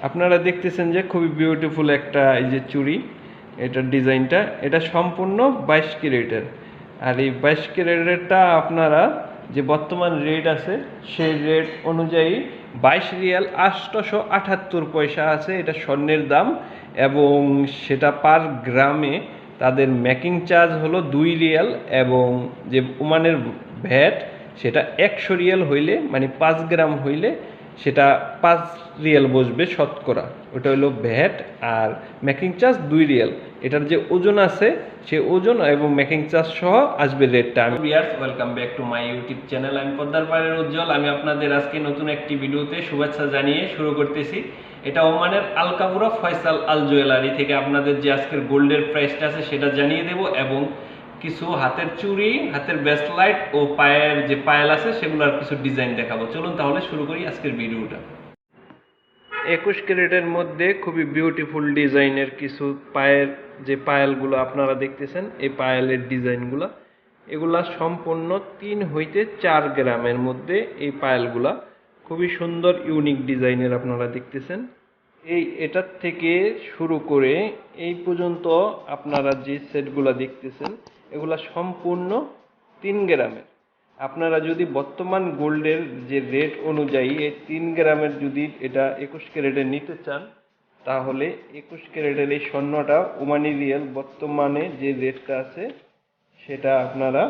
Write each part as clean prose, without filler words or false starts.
আপনারা দেখতেছেন যে খুবই বিউটিফুল একটা এই যে চুড়ি, এটার ডিজাইনটা এটা সম্পূর্ণ 22 ক্যারেটের। আর এই 22 ক্যারেটেরটা আপনারা যে বর্তমান রেট আছে সেই রেট অনুযায়ী 22 রিয়াল 878 পয়সা আছে এটা স্বর্ণের দাম। এবং সেটা পার গ্রামে তাদের মেকিং চার্জ হলো 2 রিয়াল, এবং যে ওমানের ভ্যাট সেটা 100 রিয়াল হইলে মানে 5 গ্রাম হইলে সেটা 5 রিয়াল বসবে শতকরা, ওটা হলো VAT. Are making charge 2 Real. এটার যে ওজন আছে সে ওজন এবং মেকিং চার্জ সহ আসবে রেটটা। আমি viewers, welcome back to my YouTube channel. আমি পদ্মার পাড়ের উজ্জ্বল। আমি আপনাদের আজকে নতুন একটি ভিডিওতে শুভেচ্ছা জানিয়ে শুরু করতেছি। এটা ওমানের আলকাবুরা ফয়সাল আল জুয়েলারি থেকে আপনাদের যে আজকের গোল্ডের প্রাইসটা আছে সেটা জানিয়ে দেব, এবং কিছু হাতের চুড়ি, হাতের ব্রেসলাইট ও পায়ের যে পায়েল আছে সেগুলোর কিছু ডিজাইন দেখাবো। চলুন তাহলে শুরু করি আজকের ভিডিওটা। 21 ক্যারেটের মধ্যে খুবই বিউটিফুল ডিজাইনের কিছু পায়ের যে পায়েলগুলো আপনারা দেখতেছেন, এই পায়েলের ডিজাইনগুলো এগুলা সম্পূর্ণ 3 হইতে 4 গ্রামের মধ্যে। এই পায়েলগুলা খুবই সুন্দর ইউনিক ডিজাইনের আপনারা দেখতেছেন। এটার থেকে শুরু করে এই পর্যন্ত আপনারা যে সেটগুলো দেখতেছেন এগুলা সম্পূর্ণ 3 গ্রামের। আপনারা যদি বর্তমান গোল্ডের যে রেট অনুযায়ী এই 3 গ্রামের যদি এটা 21 ক্যারেটের নিতে চান, তাহলে 21 ক্যারেটের এই স্বর্ণটা ওমানি রিয়াল বর্তমানে যে রেটটা আছে সেটা আপনারা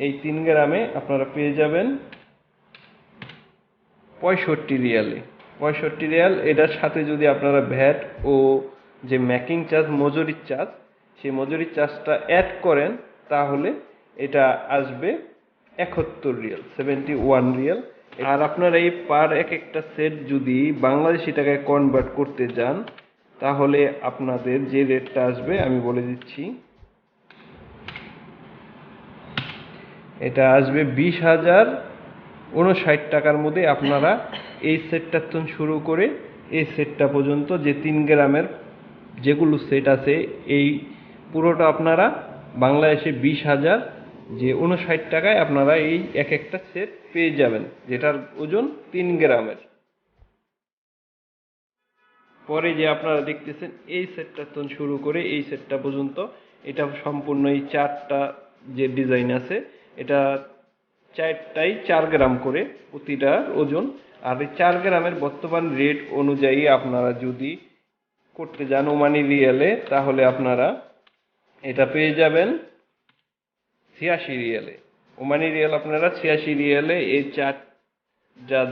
এই 3 গ্রামে আপনারা পেয়ে যাবেন 65 রিয়ালে। 65 রিয়াল। এটার সাথে যদি আপনারা ভ্যাট ও যে মেকিং চার্জ, মজুরির চার্জ, সেই মজুরির চার্জটা অ্যাড করেন তাহলে এটা আসবে 71 রিয়াল, 71 রিয়াল। আর আপনারা এই পার এক একটা সেট যদি বাংলাদেশি টাকায় কনভার্ট করতে যান তাহলে আপনাদের যে রেটটা আসবে আমি বলে দিচ্ছি। এটা আসবে 20,059 টাকার মধ্যে আপনারা এই সেটটা শুরু করে এই সেটটা পর্যন্ত যে 3 গ্রামের যেগুলো সেট আছে এই পুরোটা আপনারা বাংলাদেশে 20,059 টাকায় আপনারা এই এক একটা সেট পেয়ে যাবেন, যেটার ওজন 3 গ্রামের। পরে যে আপনারা দেখতেছেন এই সেটটা শুরু করে এই সেটটা পর্যন্ত এটা সম্পূর্ণ এই 4টা যে ডিজাইন আছে এটা 4টাই 4 গ্রাম করে প্রতিটার ওজন। আর এই 4 গ্রামের বর্তমান রেট অনুযায়ী আপনারা যদি করতে যান ওমানি রিয়ালে তাহলে আপনারা এটা পেয়ে যাবেন 86 রিয়ালে। ওমানি রিয়াল আপনারা 86 রিয়ালে এই যা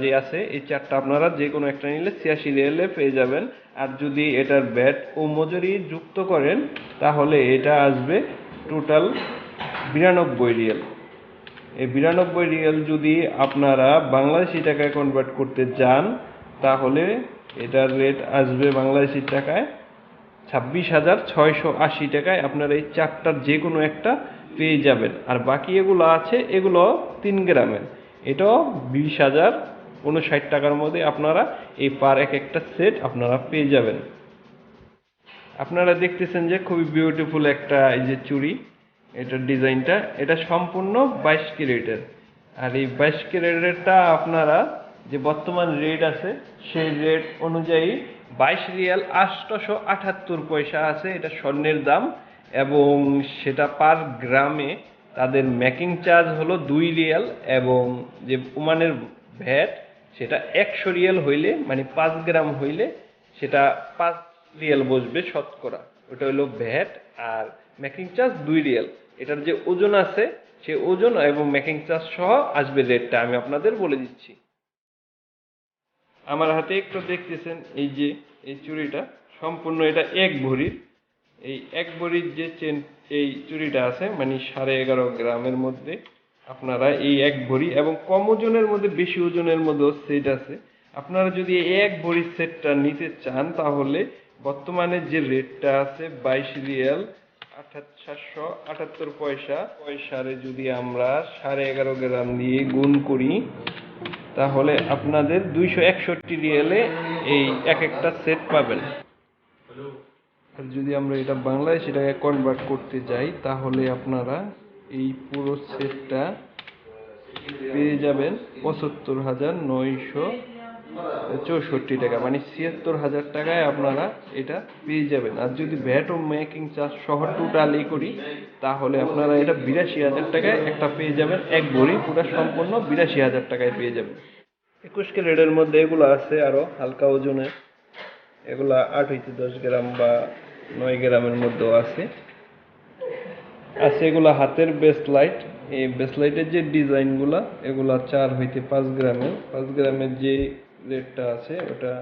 যে আছে এই 4টা আপনারা যে কোনো একটা নিলে 86 রিয়ালে পেয়ে যাবেন। আর যদি এটার ভ্যাট ও মজুরি যুক্ত করেন তাহলে এটা আসবে টোটাল 92 রিয়াল। এই 92 রিয়াল যদি আপনারা বাংলাদেশি টাকায় কনভার্ট করতে যান তাহলে এটার রেট আসবে বাংলাদেশি টাকায় 26,680 টাকায় আপনারা এই 4টার যে কোনো একটা পেয়ে যাবেন। আর বাকি এগুলো আছে এগুলো 3 গ্রামের, এটাও 20,059 টাকার মধ্যে আপনারা এই পার এক একটা সেট আপনারা পেয়ে যাবেন। আপনারা দেখতেছেন যে খুবই বিউটিফুল একটা এই যে চুড়ি, এটার ডিজাইনটা এটা সম্পূর্ণ 22 ক্যারেটের। আর এই 22 ক্যারেটেরটা আপনারা যে বর্তমান রেট আছে সেই রেট অনুযায়ী 22 রিয়াল 878 পয়সা আছে এটা স্বর্ণের দাম। এবং সেটা পার গ্রামে তাদের মেকিং চার্জ হলো 2 রিয়াল, এবং যে ওমানের ভ্যাট সেটা 100 রিয়াল হইলে মানে 5 গ্রাম হইলে সেটা 5 রিয়াল বসবে শতকরা, ওটা হলো VAT. Are making charge 2 Real. এটার যে ওজন আছে সে ওজন এবং মেকিং চার্জ সহ আসবে রেটটা আমি আপনাদের বলে দিচ্ছি। আমার হাতে একটু দেখতেছেন এই যে এই চুড়িটা সম্পূর্ণ এটা 1 ভরির। এই 1 ভরির যে চেন এই চুড়িটা আছে মানে 11.5 গ্রামের মধ্যে আপনারা এই 1 ভরি এবং কম ওজনের মধ্যে বেশি ওজনের মধ্যেও সেট আছে। আপনারা যদি এই 1 ভরির সেটটা নিতে চান তাহলে বর্তমানে যে রেটটা আছে 22 রিয়াল 778 পয়সারে যদি আমরা 11.5 গ্রাম দিয়ে গুণ করি তাহলে আপনাদের 261 রিয়ালে এই এক একটা সেট পাবেন। আর যদি আমরা এটা বাংলাদেশি টাকায় কনভার্ট করতে যাই তাহলে আপনারা এই পুরো সেটটা পেয়ে যাবেন 75,900 64 টাকা, মানে 76,000 টাকায় আপনারা এটা পেয়ে যাবেন। আর যদি ভ্যাট ও মেকিং চার্জ সহ টোটালি করি তাহলে আপনারা এটা 82,000 টাকায় একটা পেয়ে যাবেন। এক ভরি পুরো সম্পূর্ণ 82,000 টাকায় পেয়ে যাবেন। 21 ক্যারেটের মধ্যে এগুলো আছে আরো হালকা ওজনের, এগুলা 8 হইতে 10 গ্রাম বা 9 গ্রামের মধ্যেও আছে। এগুলা হাতের বেসলাইট। এই বেসলাইটের যে ডিজাইনগুলা এগুলা 4 হইতে 5 গ্রামের। 5 গ্রামের যে রেটটা আছে ওটা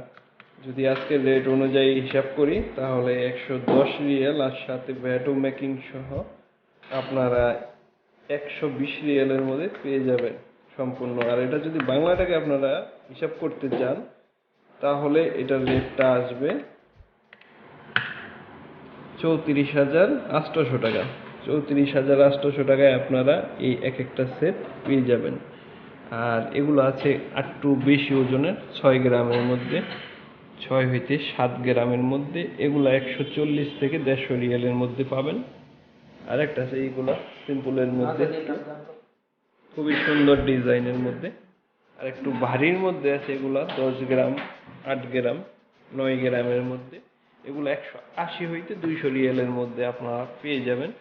যদি আজকে রেট অনুযায়ী হিসাব করি তাহলে 110 রিয়াল, আর সাথে ভ্যাট ও মেকিং সহ আপনারা 120 রিয়ালের মধ্যে পেয়ে যাবেন সম্পূর্ণ। আর এটা যদি বাংলা টাকা আপনারা হিসাব করতে চান তাহলে এটার রেটটা আসবে 34,800 টাকা। 34,800 টাকায় আপনারা এই এক একটা সেট পেয়ে যাবেন। আর এগুলো আছে একটু বেশি ওজনের, 6 গ্রামের মধ্যে, 6 হইতে 7 গ্রামের মধ্যে। এগুলো 140 থেকে 150 রিয়ালের মধ্যে পাবেন। আর একটা আছে এইগুলা সিম্পলের মধ্যে, খুবই সুন্দর ডিজাইনের মধ্যে। আর একটু ভারীর মধ্যে আছে এগুলা 10 গ্রাম, 8 গ্রাম, 9 গ্রামের মধ্যে। এগুলো 180 হইতে 200 রিয়ালের মধ্যে আপনারা পেয়ে যাবেন।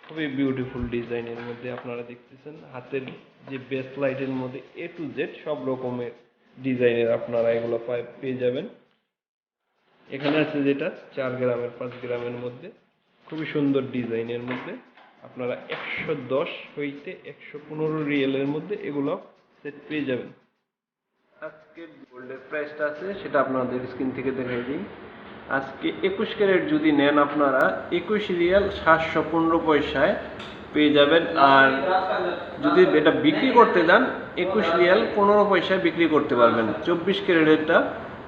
খুবই বিউটিফুল ডিজাইনের মধ্যে আপনারা দেখতেছেন। হাতের যে বেস লাইটের মধ্যে A to Z সব রকমের ডিজাইনের আপনারা এগুলো পেয়ে যাবেন। এখানে আছে যেটা 4 গ্রামের, 5 গ্রামের মধ্যে, খুবই সুন্দর ডিজাইনের মধ্যে। আপনারা 110 হইতে 115 রিয়েলের মধ্যে এগুলো সেট পেয়ে যাবেন। আজকের গোল্ডের প্রাইসটা আছে সেটা আপনাদের স্ক্রিন থেকে দেখাই দিই। আজকে 21 ক্যারেট যদি নেন আপনারা 21 রিয়াল 715 পয়সায় পেয়ে যাবেন। আর যদি এটা বিক্রি করতে যান 21 রিয়াল 15 পয়সায় বিক্রি করতে পারবেন। 24 ক্যারেটেরটা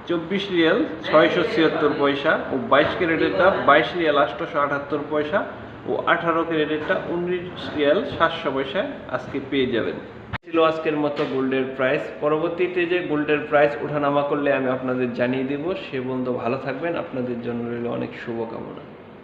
24 রিয়াল 676 পয়সা, ও 22 ক্যারেটেরটা 22 রিয়াল 878 পয়সা, ও 18 ক্যারেটেরটা 19 রিয়াল 700 পয়সায় আজকে পেয়ে যাবেন। ছিল আজকের মতো গোল্ডের প্রাইস। পরবর্তীতে যে গোল্ডের প্রাইস ওঠানামা করলে আমি আপনাদের জানিয়ে দেব। সে পর্যন্ত ভালো থাকবেন, আপনাদের জন্য রইল অনেক শুভকামনা।